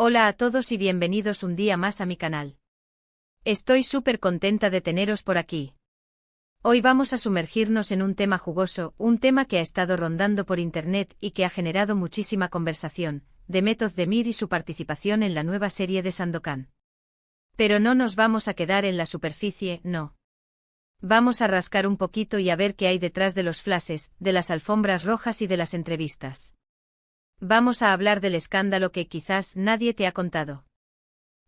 Hola a todos y bienvenidos un día más a mi canal. Estoy súper contenta de teneros por aquí. Hoy vamos a sumergirnos en un tema jugoso, un tema que ha estado rondando por internet y que ha generado muchísima conversación, Demet Özdemir y su participación en la nueva serie de Sandokan. Pero no nos vamos a quedar en la superficie, no. Vamos a rascar un poquito y a ver qué hay detrás de los flashes, de las alfombras rojas y de las entrevistas. Vamos a hablar del escándalo que quizás nadie te ha contado.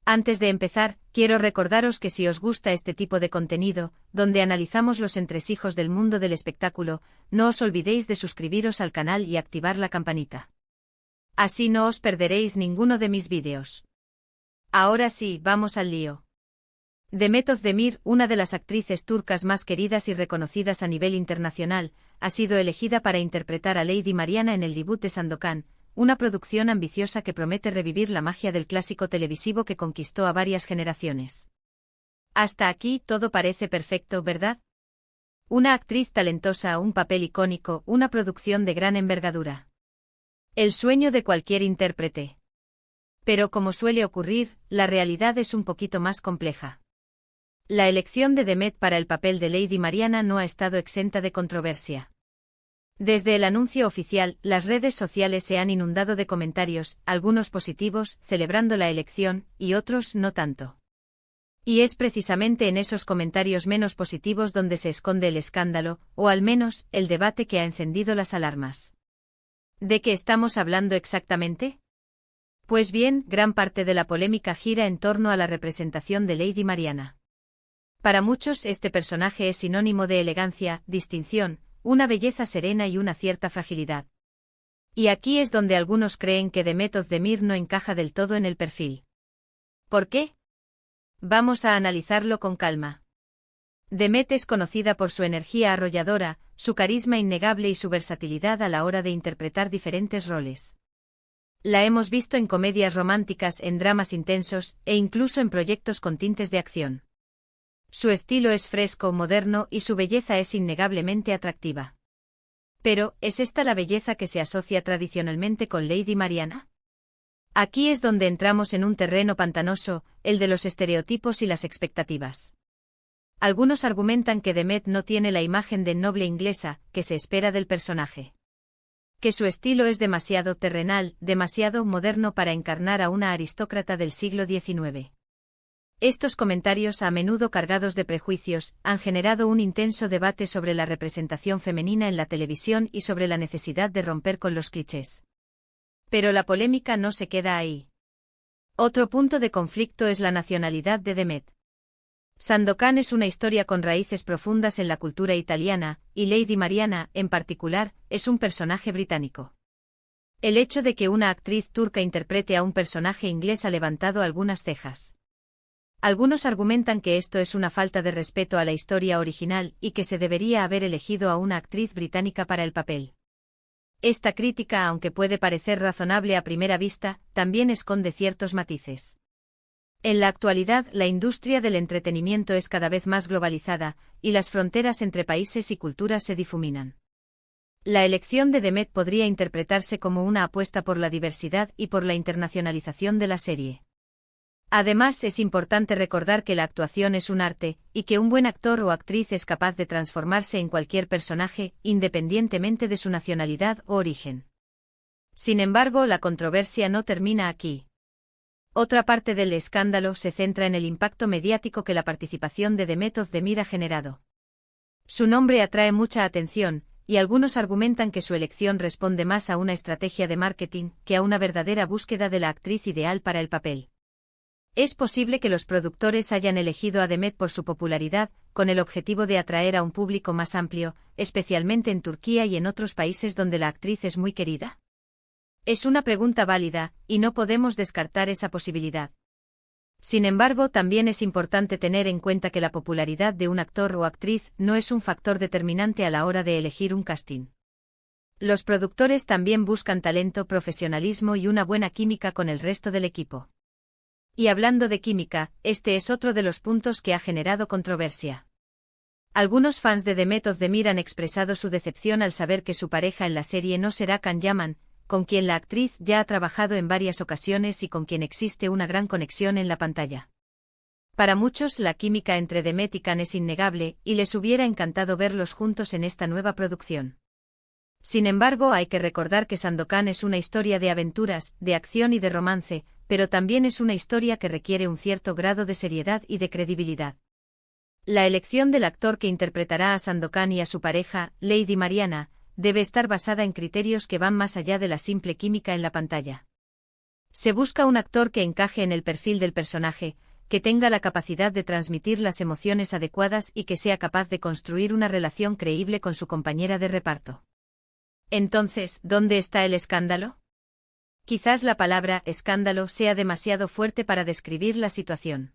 Antes de empezar, quiero recordaros que si os gusta este tipo de contenido, donde analizamos los entresijos del mundo del espectáculo, no os olvidéis de suscribiros al canal y activar la campanita. Así no os perderéis ninguno de mis vídeos. Ahora sí, vamos al lío. Demet Özdemir, una de las actrices turcas más queridas y reconocidas a nivel internacional, ha sido elegida para interpretar a Lady Mariana en el debut de Sandokan, una producción ambiciosa que promete revivir la magia del clásico televisivo que conquistó a varias generaciones. Hasta aquí todo parece perfecto, ¿verdad? Una actriz talentosa, un papel icónico, una producción de gran envergadura. El sueño de cualquier intérprete. Pero como suele ocurrir, la realidad es un poquito más compleja. La elección de Demet para el papel de Lady Mariana no ha estado exenta de controversia. Desde el anuncio oficial, las redes sociales se han inundado de comentarios, algunos positivos, celebrando la elección, y otros no tanto. Y es precisamente en esos comentarios menos positivos donde se esconde el escándalo, o al menos, el debate que ha encendido las alarmas. ¿De qué estamos hablando exactamente? Pues bien, gran parte de la polémica gira en torno a la representación de Lady Mariana. Para muchos este personaje es sinónimo de elegancia, distinción, una belleza serena y una cierta fragilidad. Y aquí es donde algunos creen que Demet Özdemir no encaja del todo en el perfil. ¿Por qué? Vamos a analizarlo con calma. Demet es conocida por su energía arrolladora, su carisma innegable y su versatilidad a la hora de interpretar diferentes roles. La hemos visto en comedias románticas, en dramas intensos, e incluso en proyectos con tintes de acción. Su estilo es fresco, moderno y su belleza es innegablemente atractiva. Pero, ¿es esta la belleza que se asocia tradicionalmente con Lady Mariana? Aquí es donde entramos en un terreno pantanoso, el de los estereotipos y las expectativas. Algunos argumentan que Demet no tiene la imagen de noble inglesa que se espera del personaje. Que su estilo es demasiado terrenal, demasiado moderno para encarnar a una aristócrata del siglo XIX. Estos comentarios, a menudo cargados de prejuicios, han generado un intenso debate sobre la representación femenina en la televisión y sobre la necesidad de romper con los clichés. Pero la polémica no se queda ahí. Otro punto de conflicto es la nacionalidad de Demet. Sandokan es una historia con raíces profundas en la cultura italiana, y Lady Mariana, en particular, es un personaje británico. El hecho de que una actriz turca interprete a un personaje inglés ha levantado algunas cejas. Algunos argumentan que esto es una falta de respeto a la historia original y que se debería haber elegido a una actriz británica para el papel. Esta crítica, aunque puede parecer razonable a primera vista, también esconde ciertos matices. En la actualidad, la industria del entretenimiento es cada vez más globalizada, y las fronteras entre países y culturas se difuminan. La elección de Demet podría interpretarse como una apuesta por la diversidad y por la internacionalización de la serie. Además, es importante recordar que la actuación es un arte, y que un buen actor o actriz es capaz de transformarse en cualquier personaje, independientemente de su nacionalidad o origen. Sin embargo, la controversia no termina aquí. Otra parte del escándalo se centra en el impacto mediático que la participación de Demet Özdemir ha generado. Su nombre atrae mucha atención, y algunos argumentan que su elección responde más a una estrategia de marketing que a una verdadera búsqueda de la actriz ideal para el papel. Es posible que los productores hayan elegido a Demet por su popularidad, con el objetivo de atraer a un público más amplio, especialmente en Turquía y en otros países donde la actriz es muy querida. Es una pregunta válida, y no podemos descartar esa posibilidad. Sin embargo, también es importante tener en cuenta que la popularidad de un actor o actriz no es un factor determinante a la hora de elegir un casting. Los productores también buscan talento, profesionalismo y una buena química con el resto del equipo. Y hablando de química, este es otro de los puntos que ha generado controversia. Algunos fans de Demet Özdemir han expresado su decepción al saber que su pareja en la serie no será Can Yaman, con quien la actriz ya ha trabajado en varias ocasiones y con quien existe una gran conexión en la pantalla. Para muchos la química entre Demet y Khan es innegable, y les hubiera encantado verlos juntos en esta nueva producción. Sin embargo, hay que recordar que Sandokan es una historia de aventuras, de acción y de romance, pero también es una historia que requiere un cierto grado de seriedad y de credibilidad. La elección del actor que interpretará a Sandokan y a su pareja, Lady Mariana, debe estar basada en criterios que van más allá de la simple química en la pantalla. Se busca un actor que encaje en el perfil del personaje, que tenga la capacidad de transmitir las emociones adecuadas y que sea capaz de construir una relación creíble con su compañera de reparto. Entonces, ¿dónde está el escándalo? Quizás la palabra escándalo sea demasiado fuerte para describir la situación.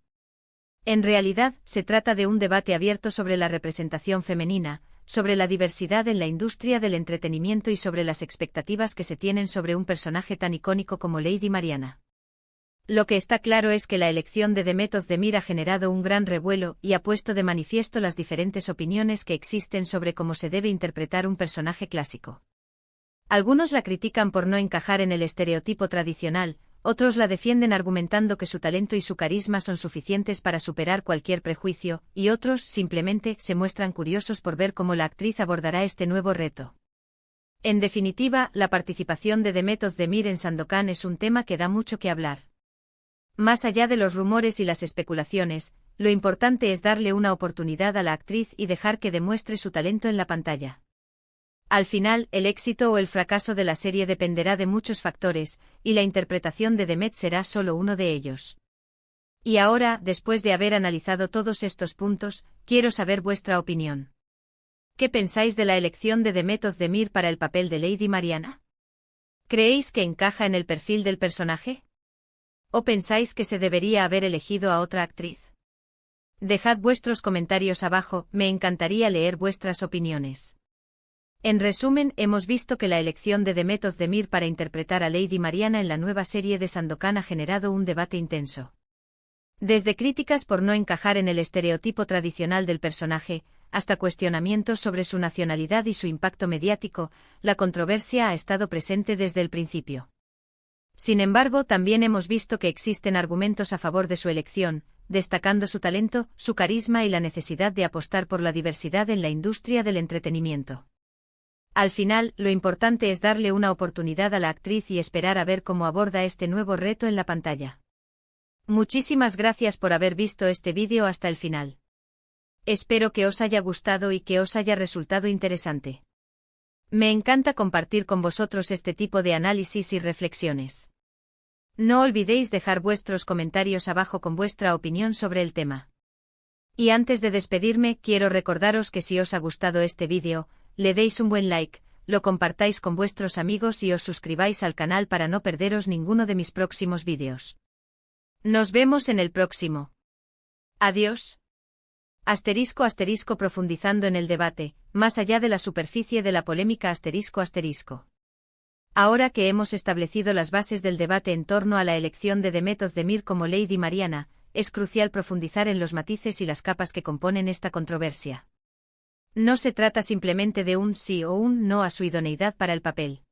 En realidad, se trata de un debate abierto sobre la representación femenina, sobre la diversidad en la industria del entretenimiento y sobre las expectativas que se tienen sobre un personaje tan icónico como Lady Mariana. Lo que está claro es que la elección de Demet Özdemir ha generado un gran revuelo y ha puesto de manifiesto las diferentes opiniones que existen sobre cómo se debe interpretar un personaje clásico. Algunos la critican por no encajar en el estereotipo tradicional, otros la defienden argumentando que su talento y su carisma son suficientes para superar cualquier prejuicio, y otros simplemente se muestran curiosos por ver cómo la actriz abordará este nuevo reto. En definitiva, la participación de Demet Özdemir en Sandokan es un tema que da mucho que hablar. Más allá de los rumores y las especulaciones, lo importante es darle una oportunidad a la actriz y dejar que demuestre su talento en la pantalla. Al final, el éxito o el fracaso de la serie dependerá de muchos factores, y la interpretación de Demet será solo uno de ellos. Y ahora, después de haber analizado todos estos puntos, quiero saber vuestra opinión. ¿Qué pensáis de la elección de Demet Özdemir para el papel de Lady Mariana? ¿Creéis que encaja en el perfil del personaje? ¿O pensáis que se debería haber elegido a otra actriz? Dejad vuestros comentarios abajo, me encantaría leer vuestras opiniones. En resumen, hemos visto que la elección de Demet Özdemir para interpretar a Lady Mariana en la nueva serie de Sandokan ha generado un debate intenso. Desde críticas por no encajar en el estereotipo tradicional del personaje, hasta cuestionamientos sobre su nacionalidad y su impacto mediático, la controversia ha estado presente desde el principio. Sin embargo, también hemos visto que existen argumentos a favor de su elección, destacando su talento, su carisma y la necesidad de apostar por la diversidad en la industria del entretenimiento. Al final, lo importante es darle una oportunidad a la actriz y esperar a ver cómo aborda este nuevo reto en la pantalla. Muchísimas gracias por haber visto este vídeo hasta el final. Espero que os haya gustado y que os haya resultado interesante. Me encanta compartir con vosotros este tipo de análisis y reflexiones. No olvidéis dejar vuestros comentarios abajo con vuestra opinión sobre el tema. Y antes de despedirme, quiero recordaros que si os ha gustado este vídeo, le deis un buen like, lo compartáis con vuestros amigos y os suscribáis al canal para no perderos ninguno de mis próximos vídeos. Nos vemos en el próximo. Adiós. *** profundizando en el debate, más allá de la superficie de la polémica ***. Ahora que hemos establecido las bases del debate en torno a la elección de Demet Özdemir como Lady Mariana, es crucial profundizar en los matices y las capas que componen esta controversia. No se trata simplemente de un sí o un no a su idoneidad para el papel.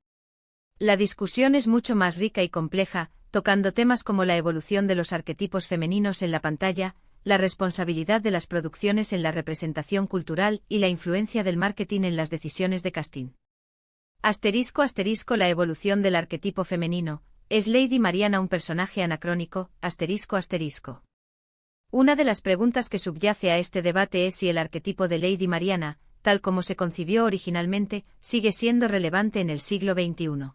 La discusión es mucho más rica y compleja, tocando temas como la evolución de los arquetipos femeninos en la pantalla, la responsabilidad de las producciones en la representación cultural y la influencia del marketing en las decisiones de casting. *** La evolución del arquetipo femenino. ¿Es Lady Mariana un personaje anacrónico? ***. Una de las preguntas que subyace a este debate es si el arquetipo de Lady Mariana, tal como se concibió originalmente, sigue siendo relevante en el siglo XXI.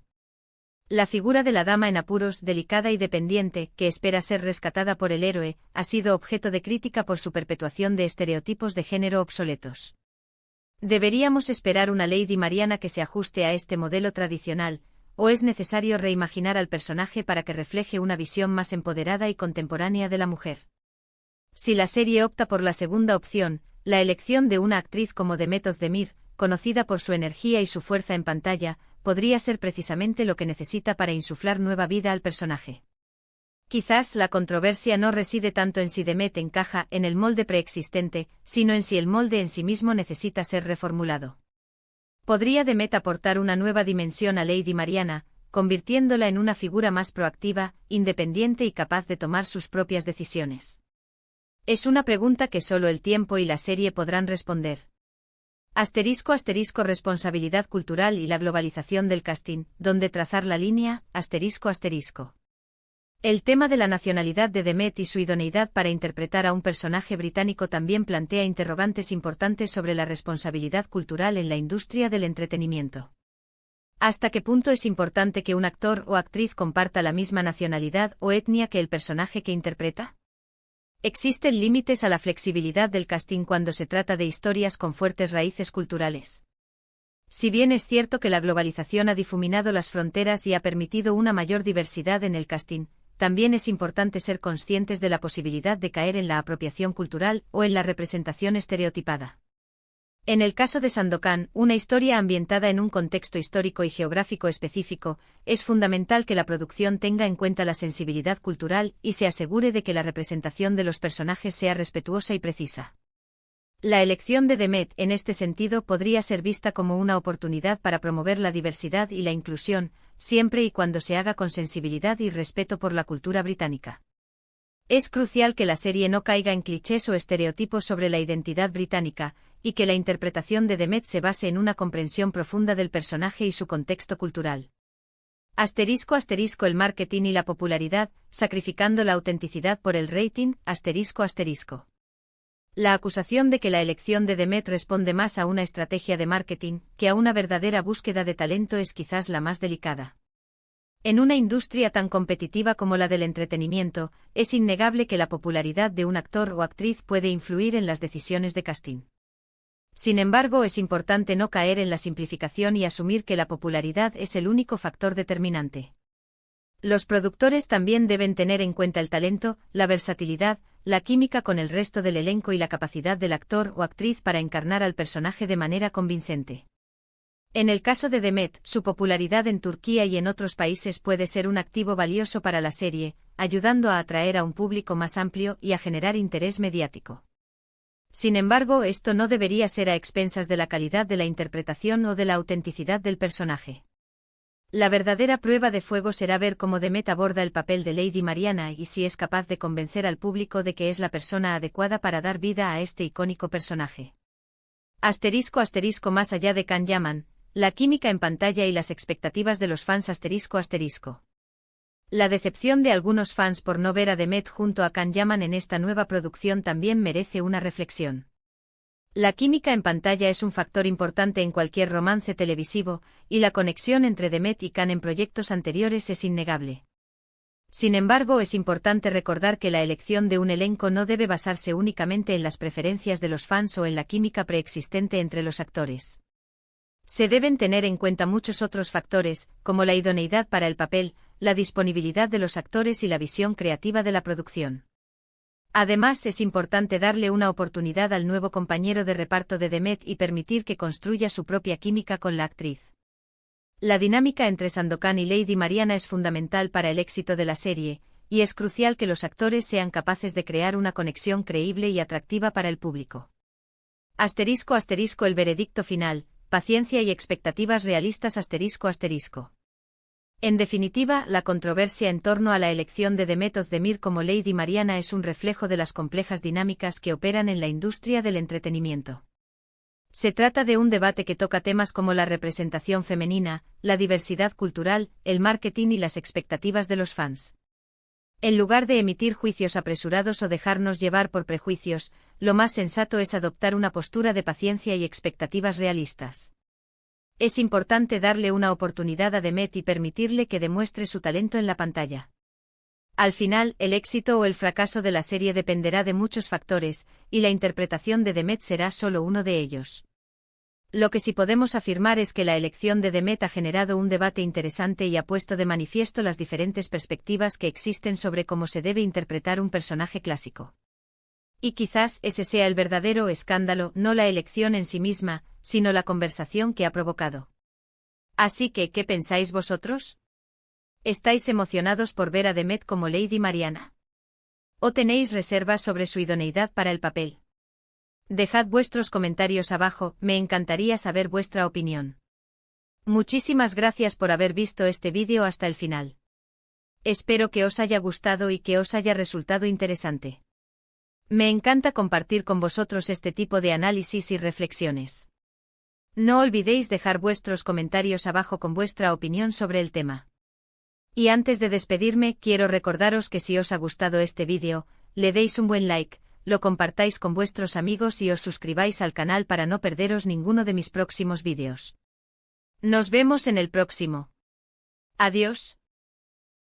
La figura de la dama en apuros, delicada y dependiente, que espera ser rescatada por el héroe, ha sido objeto de crítica por su perpetuación de estereotipos de género obsoletos. ¿Deberíamos esperar una Lady Mariana que se ajuste a este modelo tradicional, o es necesario reimaginar al personaje para que refleje una visión más empoderada y contemporánea de la mujer? Si la serie opta por la segunda opción, la elección de una actriz como Demet Özdemir, conocida por su energía y su fuerza en pantalla, podría ser precisamente lo que necesita para insuflar nueva vida al personaje. Quizás la controversia no reside tanto en si Demet encaja en el molde preexistente, sino en si el molde en sí mismo necesita ser reformulado. ¿Podría Demet aportar una nueva dimensión a Lady Mariana, convirtiéndola en una figura más proactiva, independiente y capaz de tomar sus propias decisiones. Es una pregunta que solo el tiempo y la serie podrán responder. *** Responsabilidad cultural y la globalización del casting, ¿dónde trazar la línea? ***. El tema de la nacionalidad de Demet y su idoneidad para interpretar a un personaje británico también plantea interrogantes importantes sobre la responsabilidad cultural en la industria del entretenimiento. ¿Hasta qué punto es importante que un actor o actriz comparta la misma nacionalidad o etnia que el personaje que interpreta? ¿Existen límites a la flexibilidad del casting cuando se trata de historias con fuertes raíces culturales? Si bien es cierto que la globalización ha difuminado las fronteras y ha permitido una mayor diversidad en el casting, también es importante ser conscientes de la posibilidad de caer en la apropiación cultural o en la representación estereotipada. En el caso de Sandokan, una historia ambientada en un contexto histórico y geográfico específico, es fundamental que la producción tenga en cuenta la sensibilidad cultural y se asegure de que la representación de los personajes sea respetuosa y precisa. La elección de Demet, en este sentido, podría ser vista como una oportunidad para promover la diversidad y la inclusión, siempre y cuando se haga con sensibilidad y respeto por la cultura británica. Es crucial que la serie no caiga en clichés o estereotipos sobre la identidad británica, y que la interpretación de Demet se base en una comprensión profunda del personaje y su contexto cultural. *** El marketing y la popularidad, sacrificando la autenticidad por el rating. ***. La acusación de que la elección de Demet responde más a una estrategia de marketing que a una verdadera búsqueda de talento es quizás la más delicada. En una industria tan competitiva como la del entretenimiento, es innegable que la popularidad de un actor o actriz puede influir en las decisiones de casting. Sin embargo, es importante no caer en la simplificación y asumir que la popularidad es el único factor determinante. Los productores también deben tener en cuenta el talento, la versatilidad, la química con el resto del elenco y la capacidad del actor o actriz para encarnar al personaje de manera convincente. En el caso de Demet, su popularidad en Turquía y en otros países puede ser un activo valioso para la serie, ayudando a atraer a un público más amplio y a generar interés mediático. Sin embargo, esto no debería ser a expensas de la calidad de la interpretación o de la autenticidad del personaje. La verdadera prueba de fuego será ver cómo Demet aborda el papel de Lady Mariana y si es capaz de convencer al público de que es la persona adecuada para dar vida a este icónico personaje. ***. Más allá de Can Yaman, la química en pantalla y las expectativas de los fans. ***. La decepción de algunos fans por no ver a Demet junto a Can Yaman en esta nueva producción también merece una reflexión. La química en pantalla es un factor importante en cualquier romance televisivo, y la conexión entre Demet y Can en proyectos anteriores es innegable. Sin embargo, es importante recordar que la elección de un elenco no debe basarse únicamente en las preferencias de los fans o en la química preexistente entre los actores. Se deben tener en cuenta muchos otros factores, como la idoneidad para el papel, la disponibilidad de los actores y la visión creativa de la producción. Además, es importante darle una oportunidad al nuevo compañero de reparto de Demet y permitir que construya su propia química con la actriz. La dinámica entre Sandokan y Lady Mariana es fundamental para el éxito de la serie, y es crucial que los actores sean capaces de crear una conexión creíble y atractiva para el público. ***. El veredicto final, paciencia y expectativas realistas. ***. En definitiva, la controversia en torno a la elección de Demet Özdemir como Lady Mariana es un reflejo de las complejas dinámicas que operan en la industria del entretenimiento. Se trata de un debate que toca temas como la representación femenina, la diversidad cultural, el marketing y las expectativas de los fans. En lugar de emitir juicios apresurados o dejarnos llevar por prejuicios, lo más sensato es adoptar una postura de paciencia y expectativas realistas. Es importante darle una oportunidad a Demet y permitirle que demuestre su talento en la pantalla. Al final, el éxito o el fracaso de la serie dependerá de muchos factores, y la interpretación de Demet será solo uno de ellos. Lo que sí podemos afirmar es que la elección de Demet ha generado un debate interesante y ha puesto de manifiesto las diferentes perspectivas que existen sobre cómo se debe interpretar un personaje clásico. Y quizás ese sea el verdadero escándalo, no la elección en sí misma, sino la conversación que ha provocado. Así que, ¿qué pensáis vosotros? ¿Estáis emocionados por ver a Demet como Lady Mariana? ¿O tenéis reservas sobre su idoneidad para el papel? Dejad vuestros comentarios abajo, me encantaría saber vuestra opinión. Muchísimas gracias por haber visto este vídeo hasta el final. Espero que os haya gustado y que os haya resultado interesante. Me encanta compartir con vosotros este tipo de análisis y reflexiones. No olvidéis dejar vuestros comentarios abajo con vuestra opinión sobre el tema. Y antes de despedirme, quiero recordaros que si os ha gustado este vídeo, le deis un buen like, lo compartáis con vuestros amigos y os suscribáis al canal para no perderos ninguno de mis próximos vídeos. Nos vemos en el próximo. Adiós.